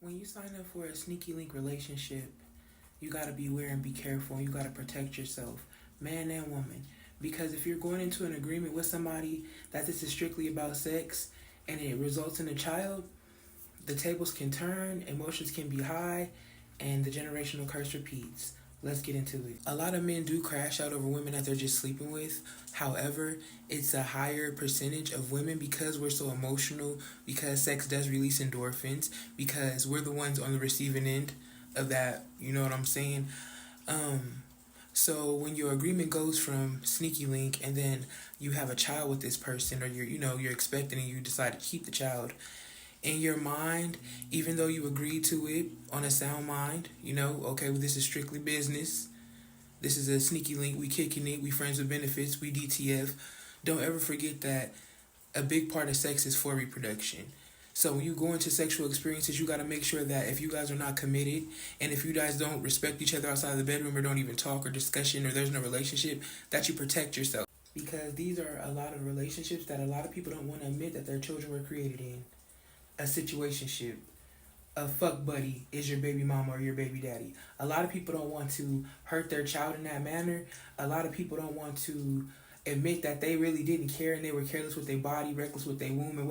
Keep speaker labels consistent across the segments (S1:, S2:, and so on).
S1: When you sign up for a sneaky link relationship, you gotta be aware and be careful, and you gotta protect yourself, man and woman. Because if you're going into an agreement with somebody that this is strictly about sex and it results in a child, the tables can turn, emotions can be high, and the generational curse repeats. Let's get into it. A lot of men do crash out over women that they're just sleeping with. However, it's a higher percentage of women because we're so emotional, because sex does release endorphins, because we're the ones on the receiving end of that. You know what I'm saying? Um, so when your agreement goes from sneaky link and then you have a child with this person, or you're expecting and you decide to keep the child, in your mind, even though you agreed to it on a sound mind, okay, well, this is strictly business. This is a sneaky link. We kicking it. We friends with benefits. We DTF. Don't ever forget that a big part of sex is for reproduction. So when you go into sexual experiences, you got to make sure that if you guys are not committed and if you guys don't respect each other outside of the bedroom or don't even talk or discussion or there's no relationship, that you protect yourself. Because these are a lot of relationships that a lot of people don't want to admit that their children were created in. A situationship, a fuck buddy is your baby mama or your baby daddy. A lot of people don't want to hurt their child in that manner. A lot of people don't want to admit that they really didn't care and they were careless with their body, reckless with their womb, and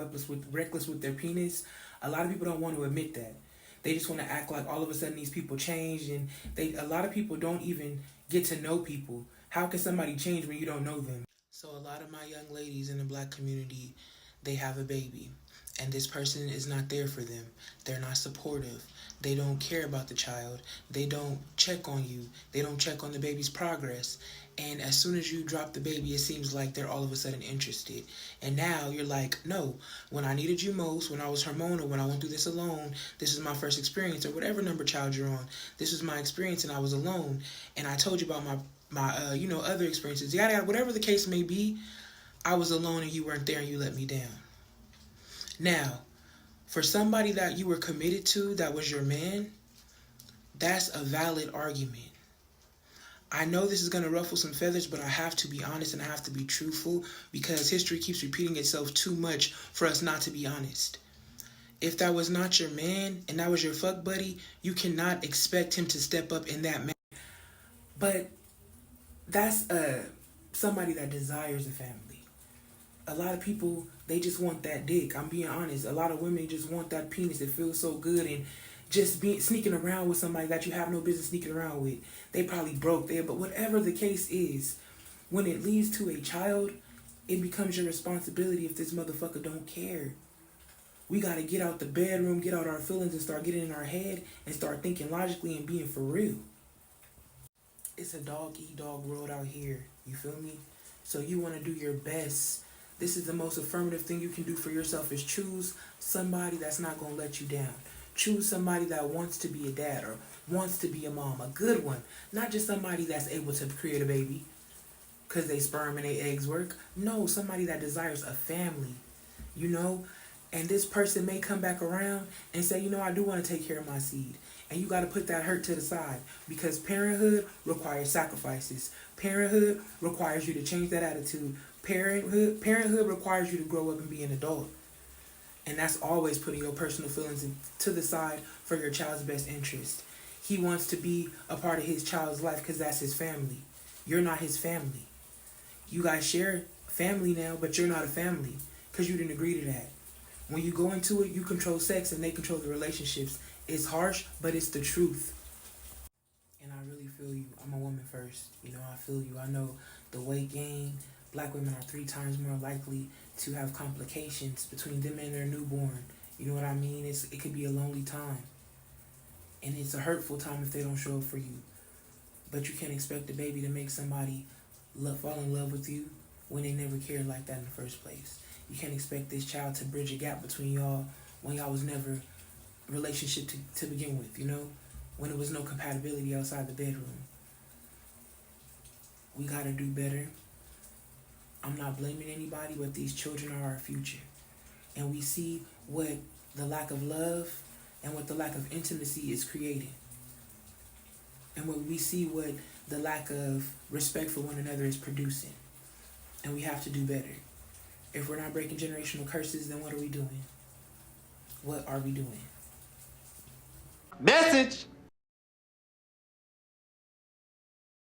S1: reckless with their penis. A lot of people don't want to admit that. They just want to act like all of a sudden these people changed, and a lot of people don't even get to know people. How can somebody change when you don't know them? So a lot of my young ladies in the black community, they have a baby and this person is not there for them. They're not supportive. They don't care about the child. They don't check on you. They don't check on the baby's progress. And as soon as you drop the baby, it seems like they're all of a sudden interested. And now you're like, no, when I needed you most, when I was hormonal, when I went through this alone, this is my first experience, or whatever number child you're on. This was my experience and I was alone. And I told you about my other experiences. Yada, yada, whatever the case may be, I was alone and you weren't there and you let me down. Now, for somebody that you were committed to, that was your man, that's a valid argument. I know this is going to ruffle some feathers, but I have to be honest and I have to be truthful because history keeps repeating itself too much for us not to be honest. If that was not your man and that was your fuck buddy, you cannot expect him to step up in that manner. But that's somebody that desires a family. A lot of people, they just want that dick. I'm being honest. A lot of women just want that penis. It feels so good, and just being sneaking around with somebody that you have no business sneaking around with. They probably broke there, but whatever the case is, when it leads to a child, it becomes your responsibility if this motherfucker don't care. We gotta get out the bedroom, get out our feelings, and start getting in our head and start thinking logically and being for real. It's a dog eat dog world out here. You feel me? So you want to do your best. This is the most affirmative thing you can do for yourself is choose somebody that's not going to let you down. Choose somebody that wants to be a dad or wants to be a mom, a good one. Not just somebody that's able to create a baby because they sperm and they eggs work. No, somebody that desires a family, you know? And this person may come back around and say, I do want to take care of my seed. And you got to put that hurt to the side because parenthood requires sacrifices. Parenthood requires you to change that attitude. Parenthood requires you to grow up and be an adult. And that's always putting your personal feelings to the side for your child's best interest. He wants to be a part of his child's life because that's his family. You're not his family. You guys share family now, but you're not a family because you didn't agree to that. When you go into it, you control sex and they control the relationships. It's harsh, but it's the truth. And I really feel you. I'm a woman first. I feel you. I know the weight gain. Black women are 3 times more likely to have complications between them and their newborn. You know what I mean? It could be a lonely time. And it's a hurtful time if they don't show up for you. But you can't expect a baby to make somebody fall in love with you when they never cared like that in the first place. You can't expect this child to bridge a gap between y'all when y'all was never relationship to begin with, when there was no compatibility outside the bedroom. We gotta do better. I'm not blaming anybody, but these children are our future. And we see what the lack of love and what the lack of intimacy is creating. And we see what the lack of respect for one another is producing. And we have to do better. If we're not breaking generational curses, then what are we doing? What are we doing?
S2: Message.